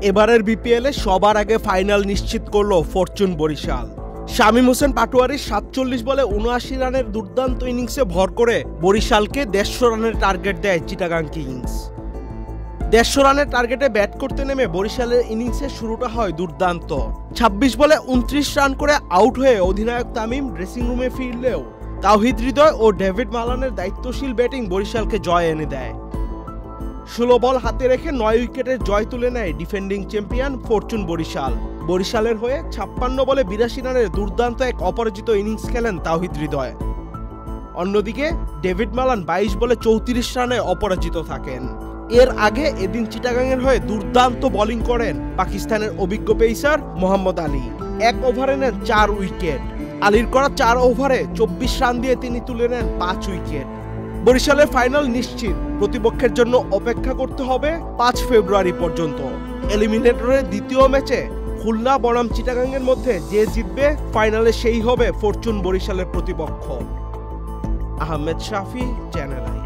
এবারের বিপিএলে সবার আগে ফাইনাল নিশ্চিত করলো ফরচুন বরিশাল। শামীম হোসেন পাটোয়ারির ৪৭ বলে ৭৯ রানের দুর্দান্ত ইনিংসে ভর করে বরিশালকে ১৫০ রানের টার্গেট দেয় চিটাগাং কিংস। ১৫০ রানের টার্গেটে ব্যাট করতে নেমে বরিশালের ইনিংসের শুরুটা হয় দুর্দান্ত। ২৬ বলে ২৯ রান করে আউট হয়ে অধিনায়ক তামিম ড্রেসিং রুমে ফিরলেও তাওহিদ হৃদয় ও ডেভিড মালানের দায়িত্বশীল ব্যাটিং বরিশালকে জয় এনে দেয়। ১৬ বল হাতে রেখে ৯ উইকেটের জয় তুলে নেয় ডিফেন্ডিং চ্যাম্পিয়ন ফরচুন বরিশাল। বরিশালের হয়ে ৫৬ বলে ৮২ রানের দুর্দান্ত এক অপরাজিত ইনিংস খেলেন তাওহিদ হৃদয়। অন্যদিকে ডেভিড মালান ২২ বলে ৩৪ রানে অপরাজিত থাকেন। এর আগে এদিন চিটাগাংয়ের হয়ে দুর্দান্ত বোলিং করেন পাকিস্তানের অভিজ্ঞ পেসার মোহাম্মদ আলী। এক ওভারে নেন ৪ উইকেট। আলীর করা ৪ ওভারে ২৪ রান দিয়ে তিনি তুলে নেন ৫ উইকেট। বরিশালের ফাইনাল নিশ্চিত, প্রতিপক্ষের জন্য অপেক্ষা করতে হবে ৫ ফেব্রুয়ারি পর্যন্ত। এলিমিনেটরের দ্বিতীয় ম্যাচে খুলনা বনাম চিটাগাংয়ের মধ্যে যে জিতবে ফাইনালে সেই হবে ফরচুন বরিশালের প্রতিপক্ষ। আহমেদ শাফি, চ্যানেল আই।